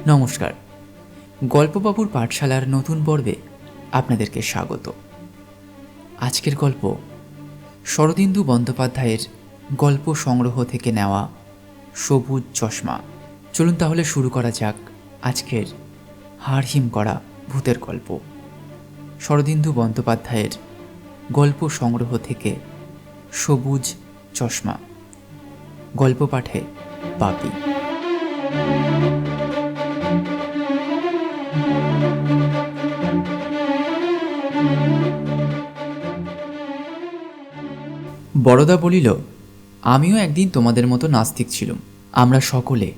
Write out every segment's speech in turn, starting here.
নমস্কার, গল্পবাবুর পাঠশালার নতুন পর্বে আপনাদেরকে স্বাগত। আজকের গল্প শরদিন্দু বন্দ্যোপাধ্যায়ের গল্প সংগ্রহ থেকে নেওয়া সবুজ চশমা। চলুন তাহলে শুরু করা যাক আজকের হাড়হিম করা ভূতের গল্প। শরদিন্দু বন্দ্যোপাধ্যায়ের গল্প সংগ্রহ থেকে সবুজ চশমা। গল্প পাঠে বাপি। বড়দা বলিল, আমিও একদিন তোমাদের মতো নাস্তিক ছিলাম। আমরা সকলে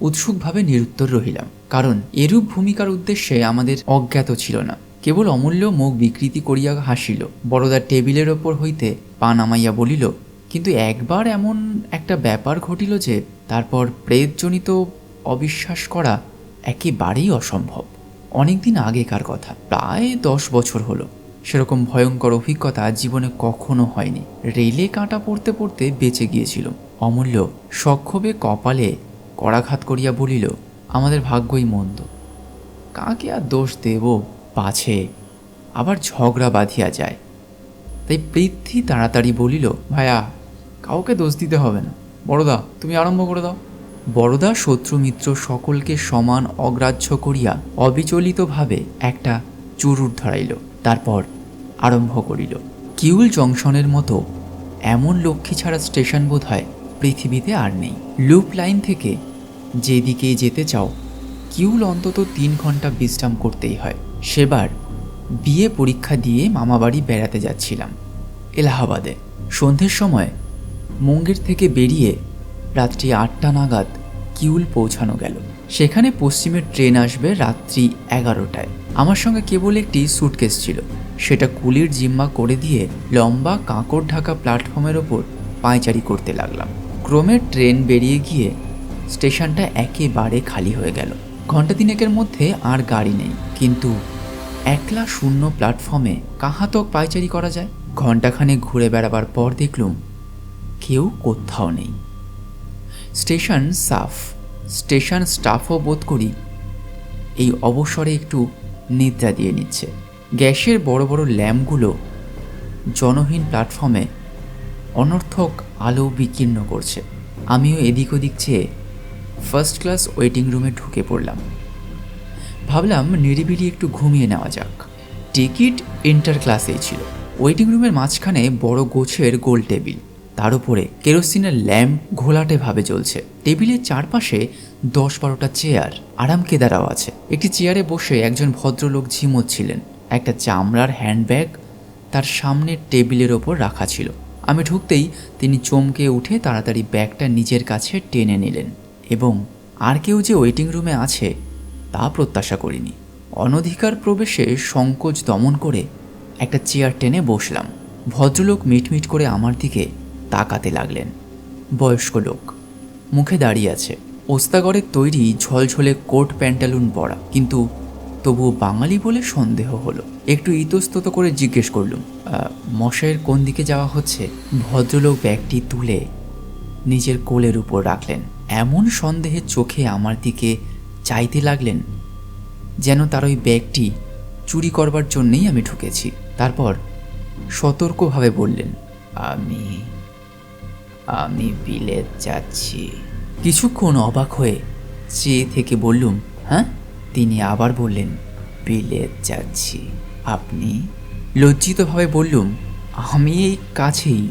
উৎসুকভাবে নিরুত্তর রহিলাম, কারণ এরূপ ভূমিকার উদ্দেশ্যে আমাদের অজ্ঞাত ছিল না। কেবল অমূল্য মুখ বিকৃতি করিয়া হাসিল। বড়দা টেবিলের ওপর হইতে পা নামাইয়া বলিল, কিন্তু একবার এমন একটা ব্যাপার ঘটিল যে তারপর প্রেতজনিত অবিশ্বাস করা একেবারেই অসম্ভব। অনেকদিন আগেকার কথা, প্রায় 10 বছর হলো। সেরকম ভয়ঙ্কর অভিজ্ঞতা জীবনে কখনো হয়নি। রেলে কাঁটা পড়তে পড়তে বেঁচে গিয়েছিল। অমূল্য সক্ষোভে কপালে করাঘাত করিয়া বলিল, আমাদের ভাগ্যই মন্দ। কাকে আর দোষ দেব, পাছে আবার ঝগড়া বাঁধিয়া যায়। তাই পৃথ্বী তাড়াতাড়ি বলিল, ভাইয়া, কাউকে দোষ দিতে হবে না, বড়দা তুমি আরম্ভ করে দাও। বড়দা শত্রু মিত্র সকলকে সমান অগ্রাহ্য করিয়া অবিচলিতভাবে একটা চুরুট ধরাইল, তারপর আরম্ভ করিল। কিউল জংশনের মতো এমন লক্ষ্মী ছাড়া স্টেশন বোধ হয় পৃথিবীতে আর নেই। লুপ লাইন থেকে যেদিকে যেতে চাও কিউল অন্তত 3 ঘন্টা বিশ্রাম করতেই হয়। সেবার বিয়ে পরীক্ষা দিয়ে মামাবাড়ি বেড়াতে যাচ্ছিলাম এলাহাবাদে। সন্ধ্যের সময় মুঙ্গের থেকে বেরিয়ে রাত্রি 8টা নাগাদ কিউল পৌঁছানো গেল। সেখানে পশ্চিমের ট্রেন আসবে রাত্রি 11টায়। আমার সঙ্গে কেবল একটি সুটকেস ছিল। সেটা কুলির জিম্মা করে দিয়ে লম্বা কাঁকড় ঢাকা প্ল্যাটফর্মের ওপর পায়চারি করতে লাগলাম। ক্রমে ট্রেন বেরিয়ে গিয়ে স্টেশনটা একেবারে খালি হয়ে গেল। ঘণ্টা 3-এর মধ্যে আর গাড়ি নেই, কিন্তু একলা শূন্য প্ল্যাটফর্মে কাহাতক পায়চারি করা যায়। ঘণ্টাখানেক ঘুরে বেড়াবার পর দেখলুম কেউ কোথাও নেই। স্টেশন সাফ। স্টেশন স্টাফও বোধ করি এই অবসরে একটু নিদ্রা দিয়ে নিচ্ছে। গ্যাসের বড় বড় ল্যাম্পগুলো জনহীন প্ল্যাটফর্মে অনর্থক আলো বিকীর্ণ করছে। আমিও এদিক ওদিক চেয়ে ফার্স্ট ক্লাস ওয়েটিং রুমে ঢুকে পড়লাম। ভাবলাম নিরিবিলি একটু ঘুমিয়ে নেওয়া যাক। টিকিট ইন্টার ক্লাসেই ছিল। ওয়েটিং রুমের মাঝখানে বড় গোছের গোল টেবিল, তার উপরে কেরোসিনের ল্যাম্প ঘোলাটে ভাবে জ্বলছে। টেবিলের চারপাশে 10-12টা চেয়ার, আরাম কেদারাও আছে। একটি চেয়ারে বসে একজন ভদ্রলোক ঝিমোচ্ছিলেন। একটা চামড়ার হ্যান্ডব্যাগ তার সামনের টেবিলের ওপর রাখা ছিল। আমি ঢুকতেই তিনি চমকে উঠে তাড়াতাড়ি ব্যাগটা নিজের কাছে টেনে নিলেন, এবং আর কেউ যে ওয়েটিং রুমে আছে তা প্রত্যাশা করিনি। অনধিকার প্রবেশে সংকোচ দমন করে একটা চেয়ার টেনে বসলাম। ভদ্রলোক মিটমিট করে আমার দিকে তাকাতে লাগলেন। বয়স্ক লোক, মুখে দাঁড়িয়ে আছে, ওস্তাগরের তৈরি ঝলঝলে কোট প্যান্টালুন পরা, কিন্তু তবুও বাঙালি বলে সন্দেহ হলো। একটু ইতস্তত করে জিজ্ঞেস করলুম, মশাইয়ের কোন দিকে যাওয়া হচ্ছে? ভদ্রলোক ব্যাগটি তুলে নিজের কোলের উপর রাখলেন। এমন সন্দেহের চোখে আমার দিকে চাইতে লাগলেন যেন তার ওই ব্যাগটি চুরি করবার জন্যেই আমি ঢুকেছি। তারপর সতর্কভাবে বললেন, আমি বিলেত যাচ্ছি। কিছুক্ষণ অবাক হয়ে চেয়ে থেকে বললুম, হ্যাঁ? তিনি আবার বললেন, বিলেত যাচ্ছি। আপনি? লজ্জিতভাবে বললুম, আমি এই কাছেই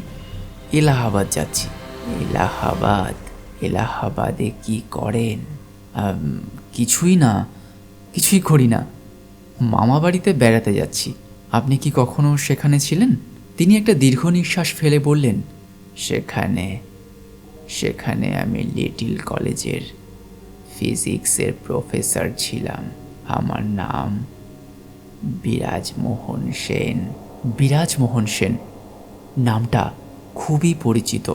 এলাহাবাদ যাচ্ছি। এলাহাবাদ? এলাহাবাদে কি করেন? কিছুই না, কিছুই করি না, মামা বাড়িতে বেড়াতে যাচ্ছি। আপনি কি কখনো সেখানে ছিলেন? তিনি একটা দীর্ঘ নিঃশ্বাস ফেলে বললেন, সেখানে আমি লিটল কলেজের ফিজিক্সের প্রফেসর ছিলাম। আমার নাম বিরাজমোহন সেন। বিরাজমোহন সেন নামটা খুবই পরিচিত।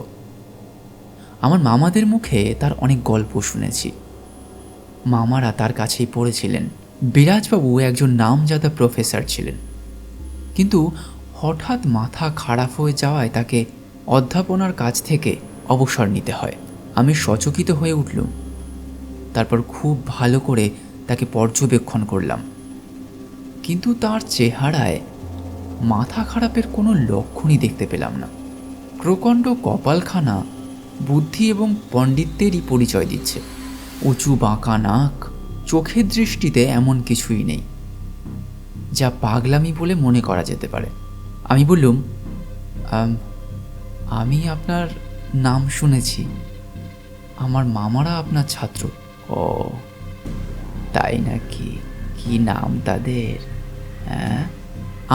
আমার মামাদের মুখে তার অনেক গল্প শুনেছি। মামারা তার কাছেই পড়েছিলেন। বিরাজবাবু একজন নামজাদা প্রফেসর ছিলেন, কিন্তু হঠাৎ মাথা খারাপ হয়ে যাওয়ায় তাকে অধ্যাপনার কাজ থেকে অবসর নিতে হয়। আমি সচকিত হয়ে উঠলুম। তারপর খুব ভালো করে তাকে পর্যবেক্ষণ করলাম, কিন্তু তার চেহারায় মাথা খারাপের কোনো লক্ষণই দেখতে পেলাম না। প্রকাণ্ড কপালখানা বুদ্ধি এবং পণ্ডিত্যেরই পরিচয় দিচ্ছে। উঁচু বাঁকা নাক, চোখের দৃষ্টিতে এমন কিছুই নেই যা পাগলামি বলে মনে করা যেতে পারে। আমি বললুম, আমি আপনার নাম শুনেছি, আমার মামারা আপনার ছাত্র। ও তাই নাকি? কি নাম তাদের? হ্যাঁ,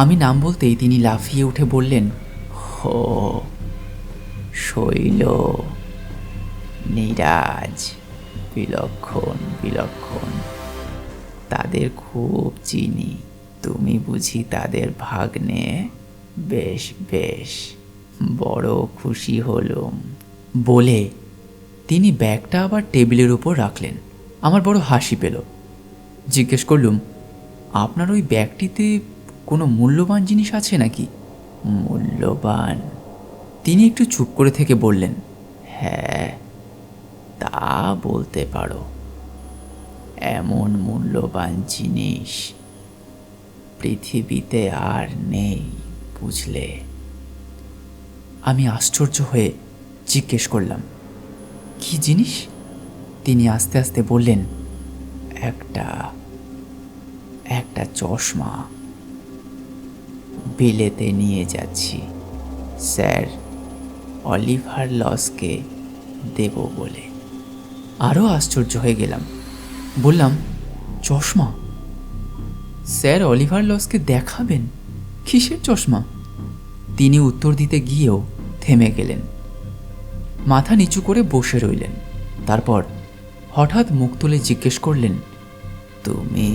আমি নাম বলতেই তিনি লাফিয়ে উঠে বললেন, ও শৈল, নীরাজ, বিলক্ষণ বিলক্ষণ, তাদের খুব চিনি। তুমি বুঝি তাদের ভাগ্নে? বেশ বেশ, বড় খুশি হলুম। বলে তিনি ব্যাগটা আবার টেবিলের উপর রাখলেন। আমার বড় হাসি পেল। জিজ্ঞেস করলুম, আপনার ওই ব্যাগটিতে কোনো মূল্যবান জিনিস আছে নাকি? মূল্যবান? তিনি একটু চুপ করে থেকে বললেন, হ্যাঁ, তা বলতে পারো। এমন মূল্যবান জিনিস পৃথিবীতে আর নেই, বুঝলে? আমি আশ্চর্য হয়ে জিজ্ঞেস করলাম, কি জিনিস? তিনি আস্তে আস্তে বললেন, একটা চশমা বিলেতে নিয়ে যাচ্ছি, স্যার অলিভার লসকে দেব বলে। আরও আশ্চর্য হয়ে গেলাম। বললাম, চশমা? স্যার অলিভার লসকে দেখাবেন? কিসের চশমা? তিনি উত্তর দিতে গিয়েও থেমে গেলেন, মাথা নিচু করে বসে রইলেন। তারপর হঠাৎ মুখ তুলে জিজ্ঞেস করলেন, তুমি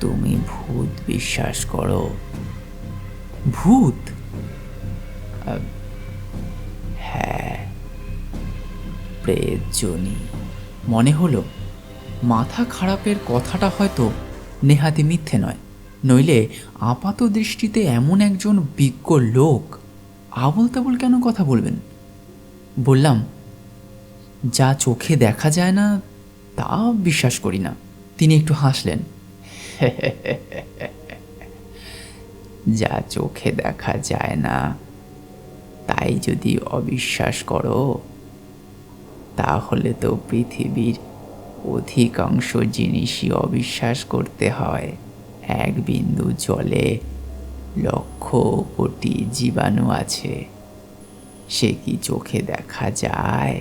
তুমি ভূত বিশ্বাস করো? ভূত? হ্যাঁ, প্রেতজনী। মনে হলো মাথা খারাপের কথাটা হয়তো নেহাতি মিথ্যে নয়, নইলে আপাত দৃষ্টিতে এমন একজন বিজ্ঞ লোক আবল তাবল কেন কথা বলবেন? বললাম, যা চোখে দেখা যায় না তা বিশ্বাস করি না। তিনি একটু হাসলেন, যা চোখে দেখা যায় না তাই যদি অবিশ্বাস করো, তাহলে তো পৃথিবীর অধিকাংশ জিনিসই অবিশ্বাস করতে হয়। এক বিন্দু জলে লক্ষ কোটি জীবাণু আছে, সে কি চোখে দেখা যায়?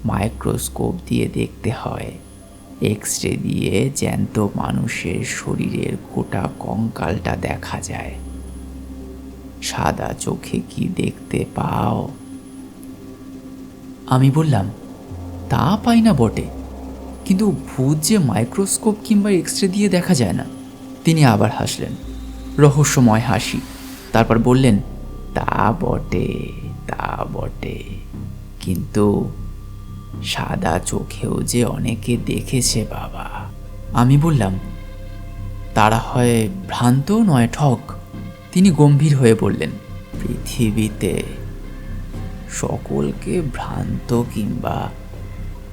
মাইক্রোস্কোপ দিয়ে দেখতে হয়, এক্স রে দিয়ে জ্যান্ত মানুষের শরীরের গোটা কঙ্কালটা দেখা যায়। সাদা চোখে কি দেখতে পাও? আমি বললাম, তা পাই না বটে, কিন্তু ভূত যে মাইক্রোস্কোপ কিংবা এক্স রে দিয়ে দেখা যায় না। তিনি আবার হাসলেন, রহস্যময় হাসি। তারপর বললেন, তা বটে, তা বটে, কিন্তু সাদা চোখেও যে অনেকে দেখেছে বাবা। আমি বললাম, তারা হয় ভ্রান্ত নয় ঠক। তিনি গম্ভীর হয়ে বললেন, পৃথিবীতে সকলকে ভ্রান্ত কিংবা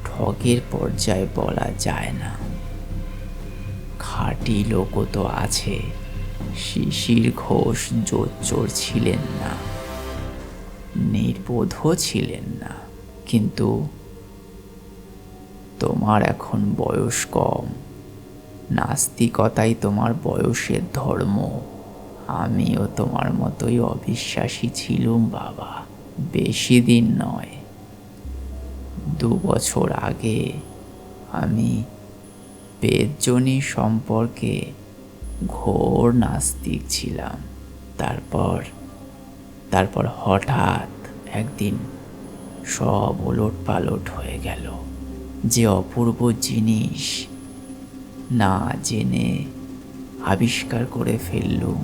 ঠকের পর্যায়ে বলা যায় না। খাঁটি লোকও তো আছে। শিশির ঘোষ জোচ্চোর ছিলেন না, নির্বোধও ছিলেন না, কিন্তু তোমার এখন বয়স কম, নাস্তিকতাই তোমার বয়সের ধর্ম। আমিও তোমার মতোই অবিশ্বাসী ছিলুম বাবা। বেশি দিন নয়, 2 বছর আগে আমি বেদজনী সম্পর্কে ঘোর নাস্তিক ছিলাম। তারপর হঠাৎ একদিন সব ওলটপালট হয়ে গেল। যে অপূর্ব জিনিস না জেনে আবিষ্কার করে ফেললুম,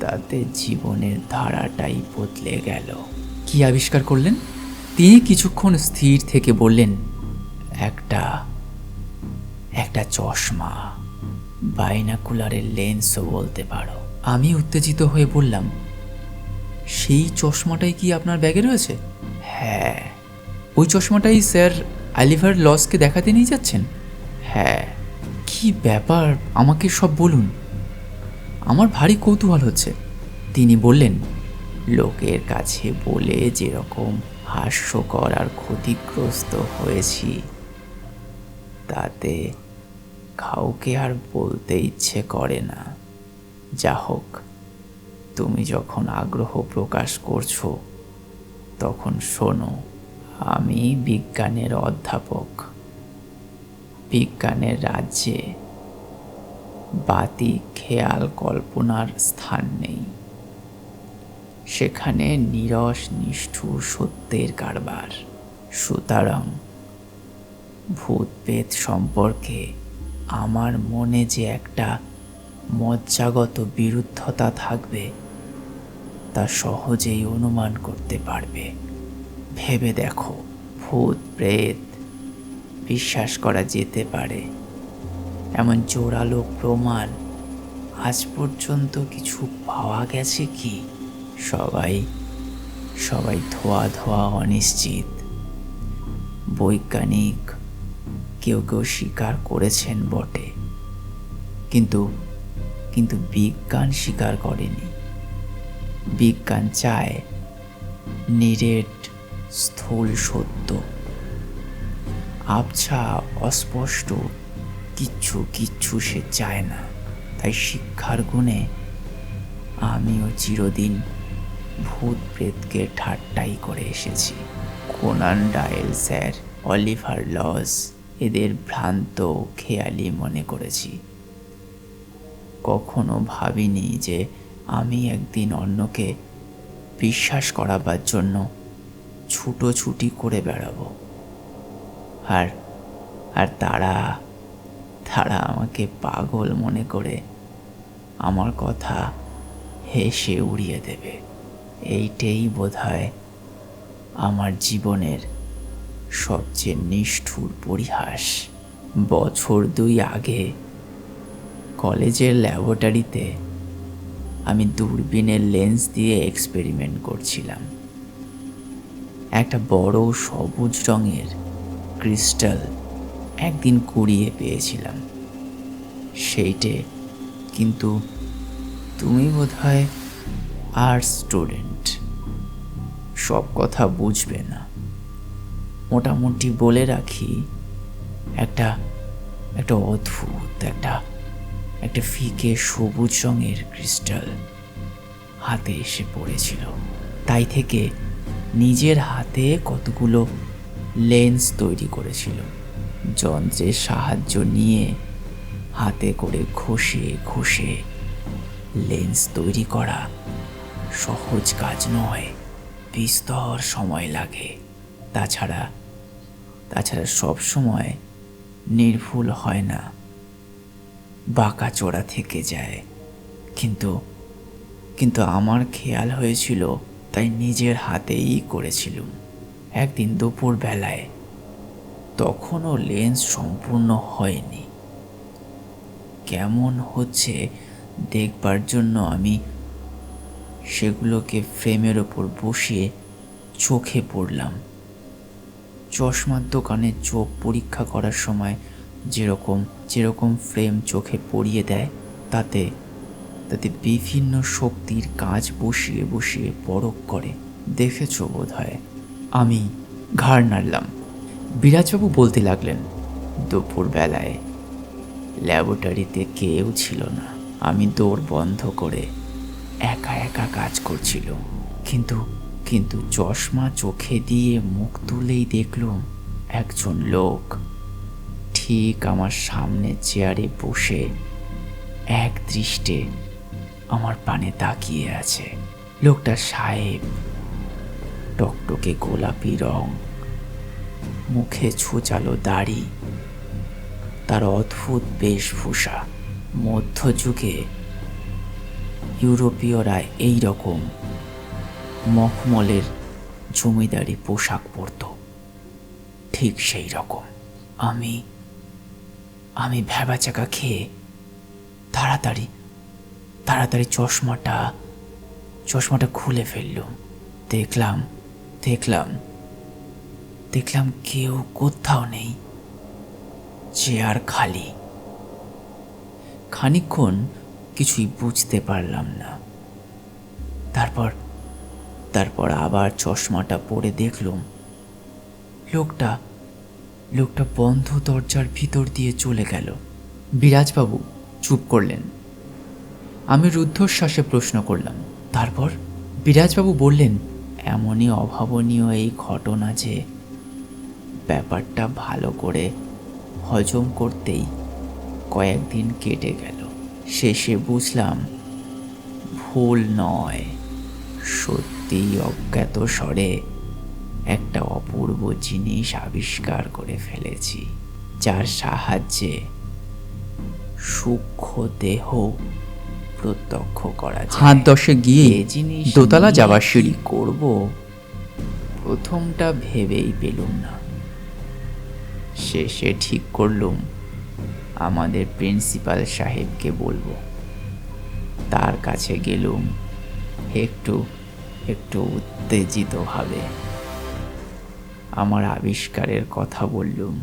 তাতে জীবনের ধারাটাই বদলে গেল। কি আবিষ্কার করলেন? তিনি কিছুক্ষণ স্থির থেকে বললেন, একটা চশমা, বাইনাকুলারের লেন্সও বলতে পারো। আমি উত্তেজিত হয়ে বললাম, সেই চশমাটাই কি আপনার ব্যাগে রয়েছে? হ্যাঁ, ওই চশমাটাই স্যার অলিভার লসকে দেখাতে নিয়ে যাচ্ছেন? হ্যাঁ। কি ব্যাপার, আমাকে সব বলুন, আমার ভারী কৌতূহল হচ্ছে। তিনি বললেন, লোকের কাছে বলে যেরকম হাস্যকর আর ক্ষতিগ্রস্ত হয়েছি, তাতে কাউকে আর বলতে ইচ্ছে করে না। যা হোক, তুমি যখন আগ্রহ প্রকাশ করছো তখন শোনো। আমি বিজ্ঞানের অধ্যাপক। বিজ্ঞানের রাজ্যে বাতি খেয়াল কল্পনার স্থান নেই। সেখানে নীরস নিষ্ঠুর সত্যের কারবার। সুতরাং ভূত প্রেত সম্পর্কে আমার মনে যে একটা মজ্জাগত বিরুদ্ধতা থাকবে তা সহজেই অনুমান করতে পারবে। ভেবে দেখো, ভূত প্রেত বিশ্বাস করা যেতে পারে এমন জোরালো প্রমাণ আজ পর্যন্ত কিছু পাওয়া গেছে কি? সবাই ধোয়া ধোয়া অনিশ্চিত। বৈজ্ঞানিক কেউ স্বীকার করেছেন বটে, কিন্তু বিজ্ঞান স্বীকার করেনি। বিজ্ঞান চায় নিরেট স্থূল সত্য, আবছা অস্পষ্ট কিচ্ছু সে চায় না। তাই শিক্ষার গুণে আমিও চিরদিন ভূত প্রেতকে ঠাট্টাই করে এসেছি। কোনান ডায়েল স্যার, অলিভার লস এদের ভ্রান্ত খেয়ালি মনে করেছি। কখনো ভাবিনি যে আমি একদিন অন্যকে বিশ্বাস করাবার জন্য ছুটোছুটি করে বেড়াবো, আর তারা আমাকে পাগল মনে করে আমার কথা হেসে উড়িয়ে দেবে। এইটাই বোধহয় আমার জীবনের সবচেয়ে নিষ্ঠুর পরিহাস। বছর 2 আগে কলেজের ল্যাবরেটরিতে আমি দূরবীনের লেন্স দিয়ে এক্সপেরিমেন্ট করছিলাম। একটা বড় সবুজ রঙের ক্রিস্টাল একদিন কুড়িয়ে পেয়েছিলাম সেইটে। কিন্তু তুমি বোধহয় আর্টস স্টুডেন্ট, সব কথা বুঝবে না। মোটামুটি বলে রাখি, একটা অদ্ভুত একটা ফিকে সবুজ রঙের ক্রিস্টাল হাতে এসে পড়েছিল। তাই থেকে নিজের হাতে কতগুলো লেন্স তৈরি করেছিল। যন্ত্রের সাহায্য নিয়ে হাতে করে ঘষে লেন্স তৈরি করা সহজ কাজ নয়, বিস্তর সময় লাগে। তাছাড়া সব সময় নির্ভুল হয় না, বাঁকাচোরা থেকে যায়। কিন্তু আমার খেয়াল হয়েছিল, তাই নিজের হাতেই করেছিলুম। একদিন দুপুর বেলায়, তখনও লেন্স সম্পূর্ণ হয়নি, কেমন হচ্ছে দেখবার জন্য আমি সেগুলোকে ফ্রেমের ওপর বসিয়ে চোখে পড়লাম। চশমার দোকানে চোখ পরীক্ষা করার সময় যেরকম ফ্রেম চোখে পরিয়ে দেয়, তাতে বিভিন্ন শক্তির কাজ বসিয়ে পরখ করে। দেখেছ বোধহয়। আমি ঘাড় নাড়লাম। বিরাজবাবু বলতে লাগলেন, দুপুর বেলায় ল্যাবরেটরিতে কেউ ছিল না। আমি দৌড় বন্ধ করে একা কাজ করছিল। কিন্তু চশমা চোখে দিয়ে মুখ তুলেই দেখলুম একজন লোক ঠিক আমার সামনে চেয়ারে বসে এক দৃষ্টে আমার পানে তাকিয়ে আছে। লোকটা সাহেব, টকটকে গোলাপি রং, মুখে ছুচালো দাড়ি, তার অদ্ভুত বেশভূষা। মধ্যযুগে ইউরোপীয়রা এই রকম মখমলের জমিদারি পোশাক পরত, ঠিক সেই রকম। আমি ভ্যাবাচাকা খেয়ে তাড়াতাড়ি চশমাটা খুলে ফেললুম। দেখলাম দেখলাম কেউ কোথাও নেই, চেয়ার খালি। খানিকক্ষণ কিছুই বুঝতে পারলাম না। তারপর আবার চশমাটা পরে দেখলুম লোকটা বন্ধ দরজার ভিতর দিয়ে চলে গেল। বিরাজবাবু চুপ করলেন। আমি রুদ্ধশ্বাসে প্রশ্ন করলাম, তারপর? বিরাজবাবু বললেন, এমনই অভাবনীয় এই ঘটনা যে ব্যাপারটা ভালো করে হজম করতেই কয়েকদিন কেটে গেল। শেষে বুঝলাম ভুল নয়, সত্যিই অজ্ঞাত স্বরে একটা অপূর্ব জিনিস আবিষ্কার করে ফেলেছি, যার সাহায্যে সূক্ষ্ম দেহ প্রত্যক্ষ করা যায়। হাত 10 গিয়ে দোতলা যাওয়ার সিঁড়ি করব প্রথমটা ভেবেই পেলুম না। শেষে ঠিক করলুম আমাদের প্রিন্সিপাল সাহেবকে বলবো। তার কাছে গেলুম একটু উত্তেজিতভাবে। আমার আবিষ্কারের কথা বললুম।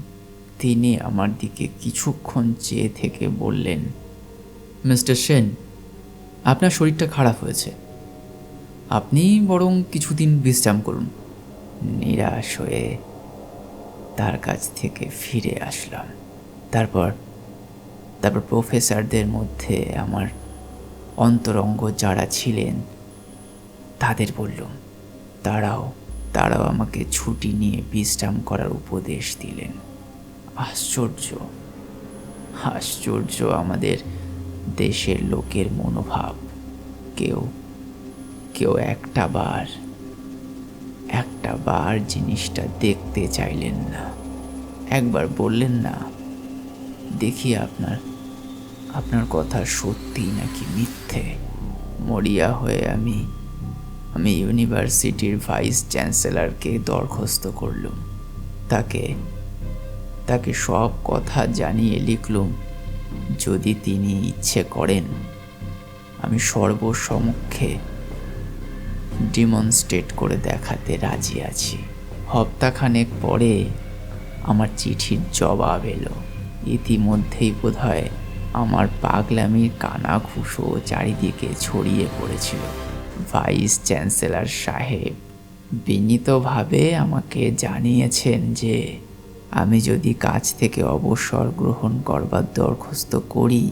তিনি আমার দিকে কিছুক্ষণ চেয়ে থেকে বললেন, মিস্টার সেন, আপনার শরীরটা খারাপ হয়েছে, আপনি বরং কিছুদিন বিশ্রাম করুন। নিরাশ হয়ে তার কাছ থেকে ফিরে আসলাম। তারপর প্রফেসরদের মধ্যে আমার অন্তরঙ্গ যারা ছিলেন তাদের বললুম। তারাও আমাকে ছুটি নিয়ে বিশ্রাম করার উপদেশ দিলেন। আশ্চর্য আমাদের দেশের লোকের মনোভাব। কেউ একটা বার জিনিসটা দেখতে চাইলেন না। একবার বললেন না, দেখি আপনার কথা সত্যি নাকি মিথ্যে। মরিয়া হয়ে আমি ইউনিভার্সিটির ভাইস চ্যান্সেলরকে দরখাস্ত করলুম। তাকে সব কথা জানিয়ে লিখলুম, যদি তিনি ইচ্ছে করেন আমি সর্বসমক্ষে ডিমনস্ট্রেট করে দেখাতে রাজি আছি। সপ্তাহখানেক পরে আমার চিঠির জবাব এলো। ইতিমধ্যেই বোধহয় আমার পাগলামির কানাঘুষো চারিদিকে ছড়িয়ে পড়েছিল। ভাইস চ্যান্সেলর সাহেব বিনীতভাবে আমাকে জানিয়েছেন যে আমি যদি কাজ থেকে অবসর গ্রহণ করবার দরখাস্ত করি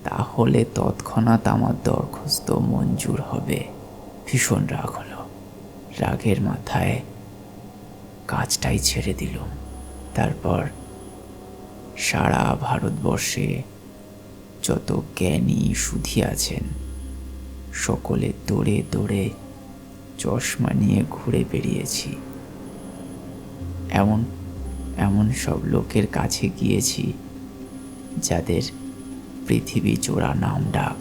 তাহলে তৎক্ষণাৎ আমার দরখাস্ত মঞ্জুর হবে। ভীষণ রাগ হলো। রাগের মাথায় কাজটাই ছেড়ে দিলুম। তারপর সারা ভারতবর্ষে যত জ্ঞানী সুধী আছেন সকলে দৌড়ে দৌড়ে চশমা নিয়ে ঘুরে বেরিয়েছি। এমন সব লোকের কাছে গিয়েছি যাদের পৃথিবী জোড়া নাম ডাক,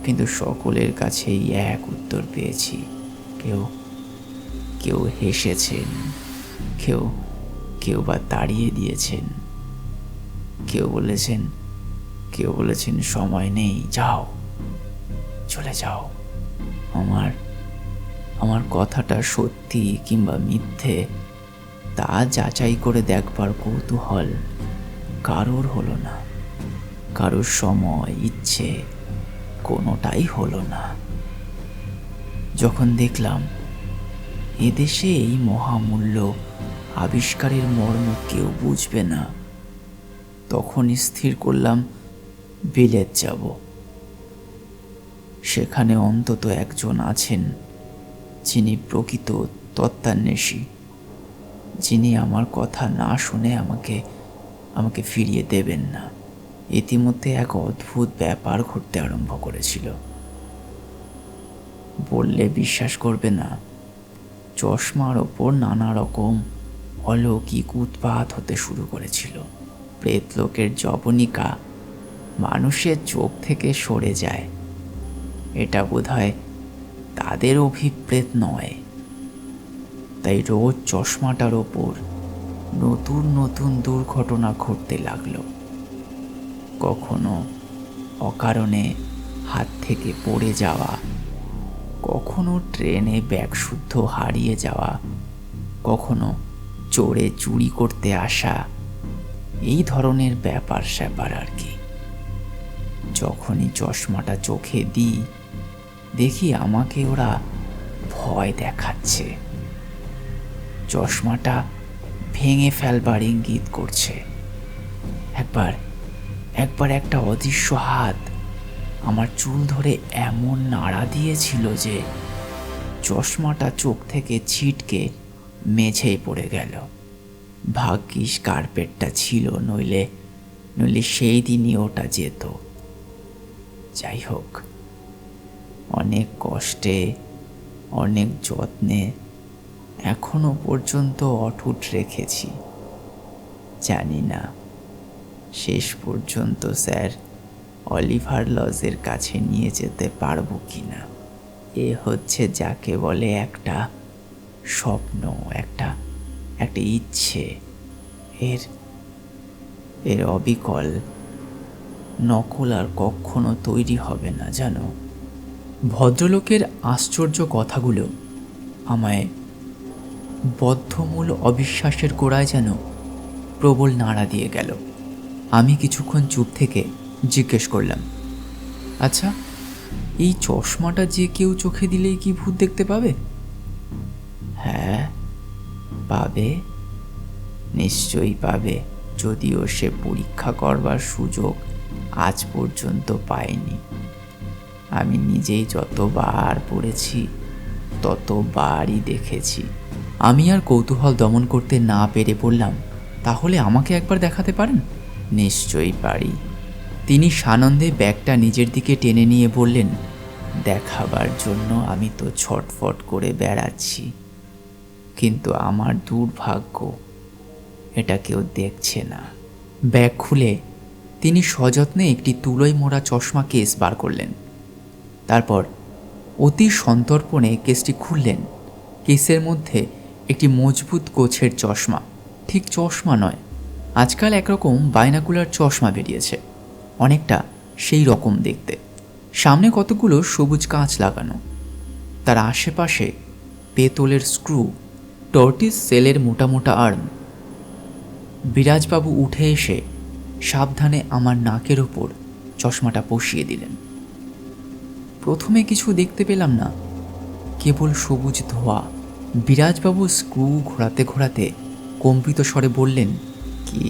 কিন্তু সকলের কাছেই এক উত্তর পেয়েছি। কেউ হেসেছেন, কেউ বা তাড়িয়ে দিয়েছেন, কেউ বলেছেন সময় নেই, যাও, চলে যাও। আমার কথাটা সত্যি কিংবা মিথ্যে তা যাচাই করে দেখবার কৌতূহল কারোর হলো না। কারোর সময় ইচ্ছে কোনোটাই হলো না। যখন দেখলাম এদেশে এই মহামূল্য আবিষ্কারের মর্ম কেউ বুঝবে না, তখন স্থির করলাম বিলেত যাব। সেখানে অন্তত একজন আছেন যিনি প্রকৃত তত্ত্বান্বেষী, যিনি আমার কথা না শুনে আমাকে ফিরিয়ে দেবেন না। ইতিমধ্যে এক অদ্ভুত ব্যাপার ঘটতে আরম্ভ করেছিল। বললে বিশ্বাস করবে না, চশমার ওপর নানা রকম অলৌকিক উৎপাত হতে শুরু করেছিল। প্রেতলোকের জবনিকা মানুষের চোখ থেকে সরে যায়, এটা বোধহয় তাদের অভিপ্রেত নয়। তাই রোজ চশমাটার ওপর নতুন নতুন দুর্ঘটনা ঘটতে লাগলো। কখনো অকারণে হাত থেকে পড়ে যাওয়া, কখনো ট্রেনে ব্যাগ শুদ্ধ হারিয়ে যাওয়া, কখনো চোরে চুরি করতে আসা, এই ধরনের ব্যাপার স্যাপার আর কি। যখনই চশমাটা চোখে দিই দেখি আমাকে ওরা ভয় দেখাচ্ছে, চশমাটা ভেঙে ফেলবার ইঙ্গিত করছে। একবার একবার একটা অদৃশ্য হাত আমার চুল ধরে এমন নাড়া দিয়েছিল যে চশমাটা চোখ থেকে ছিটকে মেঝেই পড়ে গেল। ভাগ্যিস কার্পেটটা ছিল, নইলে নইলে সেই দিনই ওটা যেত। যাই হোক, অনেক কষ্টে অনেক যত্নে এখনো পর্যন্ত অটুট রেখেছি। জানি না শেষ পর্যন্ত স্যার অলিভার লজের কাছে নিয়ে যেতে পারবো কিনা। এ হচ্ছে যাকে বলে একটা স্বপ্ন, একটা একটা ইচ্ছে। এর এর অবিকল নকল আর কখনো তৈরি হবে না জানো। ভদ্রলোকের আশ্চর্য কথাগুলো আমায় বদ্ধমূল অবিশ্বাসের গোড়ায় যেন প্রবল নাড়া দিয়ে গেল। আমি কিছুক্ষণ চুপ থেকে জিজ্ঞেস করলাম, আচ্ছা, এই চশমাটা যে কেউ চোখে দিলেই কি ভূত দেখতে পাবে? হ্যাঁ, পাবে, নিশ্চয়ই পাবে, যদিও সে পরীক্ষা করবার সুযোগ আজ পর্যন্ত পায়নি। আমি নিজেই যতবার পড়েছি ততবারই দেখেছি। আমি আর কৌতূহল দমন করতে না পেরে বললাম, তাহলে আমাকে একবার দেখাতে পারেন? নিশ্চয়ই পারি। তিনি সানন্দে ব্যাগটা নিজের দিকে টেনে নিয়ে বললেন, দেখাবার জন্য আমি তো ছটফট করে বেড়াচ্ছি, কিন্তু আমার দুর্ভাগ্য এটা কেউ দেখছে না। ব্যাগ খুলে তিনি সযত্নে একটি তুলোয় মোড়া চশমা কেস বার করলেন। তারপর অতি সন্তর্পণে কেসটি খুললেন। কেসের মধ্যে একটি মজবুত গোছের চশমা, ঠিক চশমা নয়, আজকাল একরকম বাইনাকুলার চশমা বেরিয়েছে, অনেকটা সেই রকম দেখতে। সামনে কতগুলো সবুজ কাঁচ লাগানো, তার আশেপাশে পেতলের স্ক্রু, টর্টিস সেলের মোটা মোটা আর্ম। বিরাজবাবু উঠে এসে সাবধানে আমার নাকের ওপর চশমাটা বসিয়ে দিলেন। প্রথমে কিছু দেখতে পেলাম না, কেবল সবুজ ধোঁয়া। বিরাজবাবু স্ক্রু ঘোরাতে ঘোরাতে কম্পিত স্বরে বললেন, কি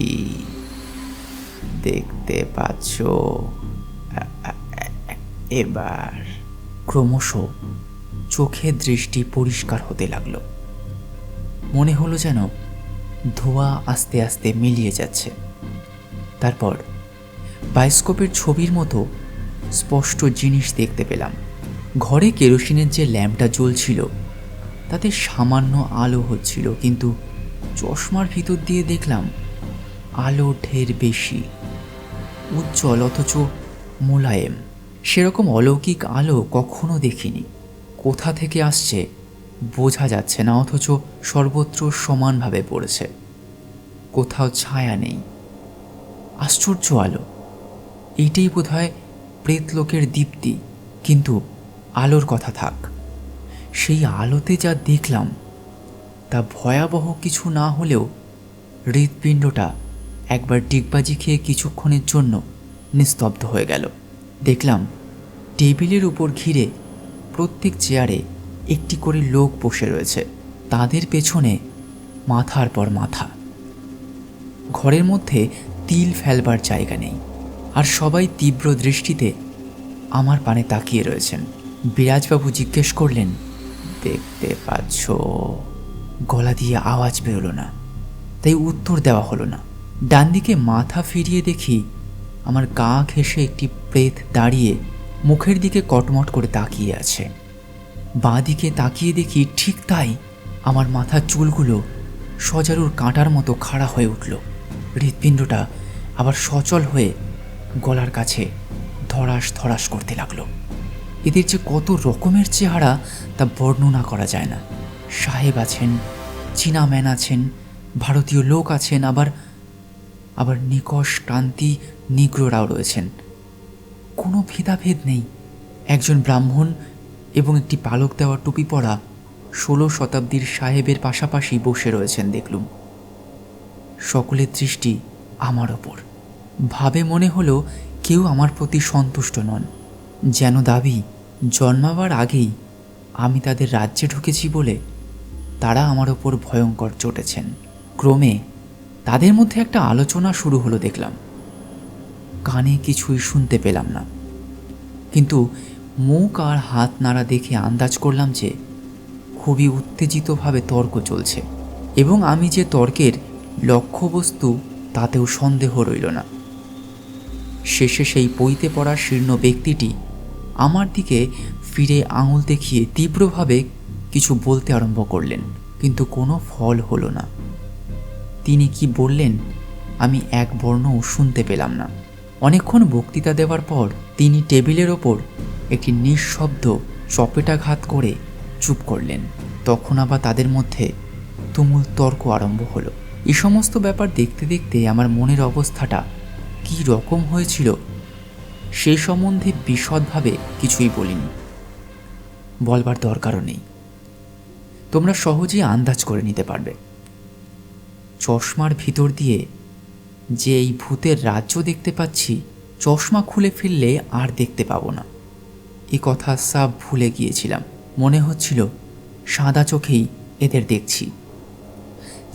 দেখতে পাচ্ছ এবার? ক্রমশ চোখে দৃষ্টি পরিষ্কার হতে লাগলো। মনে হলো যেন ধোঁয়া আস্তে আস্তে মিলিয়ে যাচ্ছে। তারপর বায়োস্কোপের ছবির মতো স্পষ্ট জিনিস দেখতে পেলাম। ঘরে কেরোসিনের যে ল্যাম্পটা জ্বলছিল তাতে সামান্য আলো হচ্ছিল, কিন্তু চশমার ভিতর দিয়ে দেখলাম আলো ঢের বেশি, উজ্জ্বল অথচ মোলায়েম। সেরকম অলৌকিক আলো কখনো দেখিনি। কোথা থেকে আসছে বোঝা যাচ্ছে না, অথচ সর্বত্র সমানভাবে পড়েছে, কোথাও ছায়া নেই। আশ্চর্য আলো, এইটাই বোধহয় প্রেতলোকের দীপ্তি। কিন্তু আলোর কথা থাক, সেই আলোতে যা দেখলাম তা ভয়াবহ কিছু না হলেও হৃৎপিণ্ডটা একবার ডিগবাজি খেয়ে কিছুক্ষণের জন্য নিস্তব্ধ হয়ে গেল। দেখলাম টেবিলের উপর ঘিরে প্রত্যেক চেয়ারে একটি করে লোক বসে রয়েছে, তাদের পেছনে মাথার পর মাথা। ঘরের মধ্যে তিল ফেলবার জায়গা নেই, আর সবাই তীব্র দৃষ্টিতে আমার পানে তাকিয়ে রয়েছেন। বিরাজবাবু জিজ্ঞেস করলেন, দেখতে পাচ্ছ? গলা দিয়ে আওয়াজ বেরোলো না, তাই উত্তর দেওয়া হলো না। ডান দিকে মাথা ফিরিয়ে দেখি আমার গা ঘেঁষে একটি প্রেত দাঁড়িয়ে মুখের দিকে কটমট করে তাকিয়ে আছে। বাঁ দিকে তাকিয়ে দেখি ঠিক তাই, আমার মাথার চুলগুলো সজারুর কাঁটার মতো খাড়া হয়ে উঠল। হৃৎপিণ্ডটা আবার সচল হয়ে গলার কাছে ধরাস ধরাস করতে লাগলো। এদের যে কত রকমের চেহারা তা বর্ণনা করা যায় না। সাহেব আছেন, চীনা ম্যান আছেন, ভারতীয় লোক আছেন, আবার আবার নিকষ ক্রান্তি নিগ্রোরাও রয়েছেন। কোনো ভেদাভেদ নেই। একজন ব্রাহ্মণ এবং একটি পালক দেওয়া টুপি পরা 16 শতাব্দীর সাহেবের পাশাপাশি বসে রয়েছেন দেখলুম। সকলের দৃষ্টি আমার ওপর। ভাবে মনে হলো কেউ আমার প্রতি সন্তুষ্ট নন, যেন দাবি জন্মাবার আগেই আমি তাদের রাজ্যে ঢুকেছি বলে তারা আমার ওপর ভয়ঙ্কর চটেছেন। ক্রমে তাদের মধ্যে একটা আলোচনা শুরু হলো দেখলাম। কানে কিছুই শুনতে পেলাম না, কিন্তু মুখ আর হাত নাড়া দেখে আন্দাজ করলাম যে খুবই উত্তেজিতভাবে তর্ক চলছে, এবং আমি যে তর্কের লক্ষ্যবস্তু তাতেও সন্দেহ রইল না। শেষে সেই পইতে পড়া শীর্ণ ব্যক্তিটি আমার দিকে ফিরে আঙুল দেখিয়ে তীব্রভাবে কিছু বলতে আরম্ভ করলেন, কিন্তু কোনো ফল হলো না। তিনি কি বললেন আমি এক বর্ণও শুনতে পেলাম না। অনেকক্ষণ বক্তৃতা দেওয়ার পর তিনি টেবিলের ওপর একটি নিঃশব্দ চপেটাঘাত করে চুপ করলেন। তখন আবার তাদের মধ্যে তুমুল তর্ক আরম্ভ হলো। এই সমস্ত ব্যাপার দেখতে দেখতে আমার মনের অবস্থাটা কি রকম হয়েছিল সেই সম্বন্ধে বিশদভাবে কিছুই বলিনি, বলবার দরকারও নেই। তোমরা সহজেই আন্দাজ করে নিতে পারবে। চশমার ভিতর দিয়ে যে এই ভূতের রাজ্য দেখতে পাচ্ছি, চশমা খুলে ফেললে আর দেখতে পাবো না। এ কথা সব ভুলে গিয়েছিলাম। মনে হচ্ছিল সাদা চোখেই এদের দেখছি,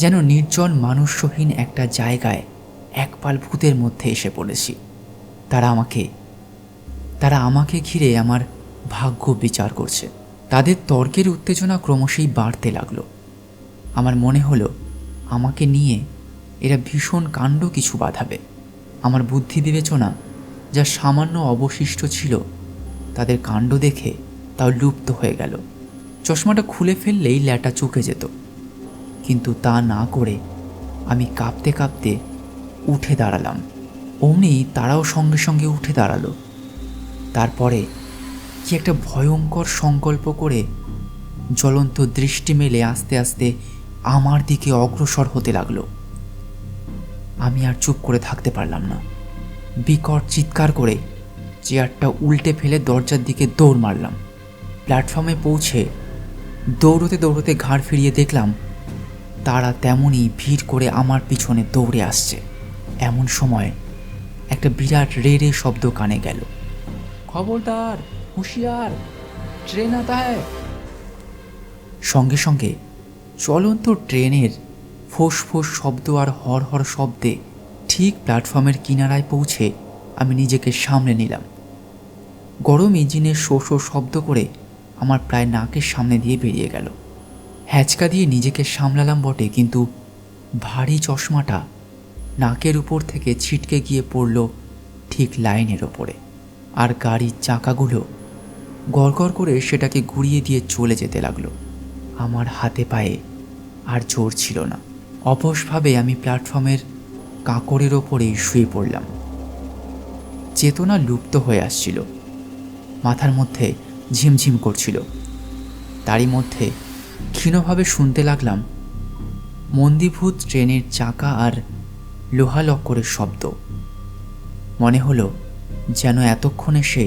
যেন নির্জন মানুষহীন একটা জায়গায় একপাল ভূতের মধ্যে এসে পড়েছি। তারা আমাকে ঘিরে আমার ভাগ্য বিচার করছে। তাদের তর্কের উত্তেজনা ক্রমশই বাড়তে লাগলো। আমার মনে হলো আমাকে নিয়ে এরা ভীষণ কাণ্ড কিছু বাঁধাবে। আমার বুদ্ধি বিবেচনা যা সামান্য অবশিষ্ট ছিল তাদের কাণ্ড দেখে তাও লুপ্ত হয়ে গেল। চশমাটা খুলে ফেললেই ল্যাটা চুকে যেত, কিন্তু তা না করে আমি কাঁপতে কাঁপতে উঠে দাঁড়ালাম। অমনি তারাও সঙ্গে সঙ্গে উঠে দাঁড়ালো। তারপরে কি একটা ভয়ঙ্কর সংকল্প করে জ্বলন্ত দৃষ্টি মেলে আস্তে আস্তে আমার দিকে অগ্রসর হতে লাগলো। আমি আর চুপ করে থাকতে পারলাম না। বিকট চিৎকার করে চেয়ারটা উল্টে ফেলে দরজার দিকে দৌড় মারলাম। প্ল্যাটফর্মে পৌঁছে দৌড়তে দৌড়তে ঘাড় ফিরিয়ে দেখলাম তারা তেমনই ভিড় করে আমার পিছনে দৌড়ে আসছে। এমন সময় একটা বিরাট রে রে শব্দ কানে গেল। খবরদার, হুঁশিয়ার, ট্রেন আতা হ্যায়। সঙ্গে সঙ্গে চলন্ত ট্রেনের ফোঁস ফোঁস শব্দ আর হর হর শব্দে ঠিক প্ল্যাটফর্মের কিনারায় পৌঁছে আমি নিজেকে সামলে নিলাম। গরম ইঞ্জিনের শো শো শব্দ করে আমার প্রায় নাকের সামনে দিয়ে বেরিয়ে গেল। হ্যাচকা দিয়ে নিজেকে সামলালাম বটে, কিন্তু ভারী চশমাটা নাকের উপর থেকে ছিটকে গিয়ে পড়ল ঠিক লাইনের ওপরে, আর গাড়ির চাকাগুলো গড়গড় করে সেটাকে ঘুরিয়ে দিয়ে চলে যেতে লাগলো। আমার হাতে পায়ে আর জোর ছিল না। অবশভাবে আমি প্ল্যাটফর্মের কাঁকড়ের ওপরেই শুয়ে পড়লাম। চেতনা লুপ্ত হয়ে আসছিল, মাথার মধ্যে ঝিমঝিম করছিল। তারই মধ্যে ক্ষীণভাবে শুনতে লাগলাম মন্দীভূত ট্রেনের চাকা আর লোহা লক্করের শব্দ। মনে হলো যেন এতক্ষণে সে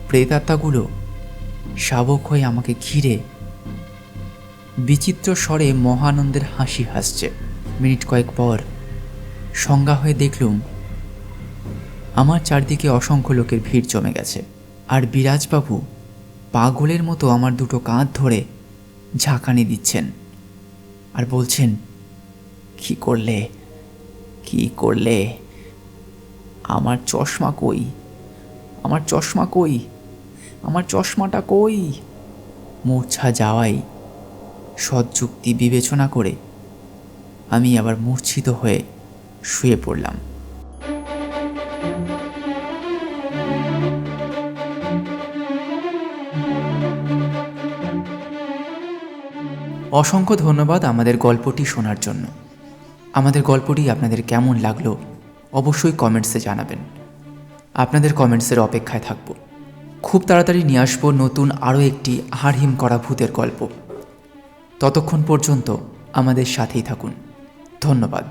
প্রেতাত্মাগুলো শাবক হয়ে আমাকে ঘিরে বিচিত্র স্বরে মহানন্দের হাসি হাসছে। মিনিট কয়েক পর সংজ্ঞা হয়ে দেখলুম আমার চারদিকে অসংখ্য লোকের ভিড় জমে গেছে, আর বিরাজবাবু পাগলের মতো আমার দুটো কাঁধ ধরে ঝাঁকানি দিচ্ছেন আর বলছেন, কি করলে, আমার চশমা কই, আমার চশমাটা কই। মূর্ছা যাওয়াই সৎযুক্তি বিবেচনা করে আমি আবার মূর্ছিত হয়ে শুয়ে পড়লাম। অসংখ্য ধন্যবাদ আমাদের গল্পটি শোনার জন্য। আমাদের গল্পটি আপনাদের কেমন লাগলো অবশ্যই কমেন্টসে জানাবেন। আপনাদের কমেন্টসের অপেক্ষায় থাকব। খুব তাড়াতাড়ি নিয়ে আসবো নতুন আরও একটি হাড়হিম করা ভূতের গল্প। ততক্ষণ পর্যন্ত আমাদের সাথেই থাকুন। ধন্যবাদ।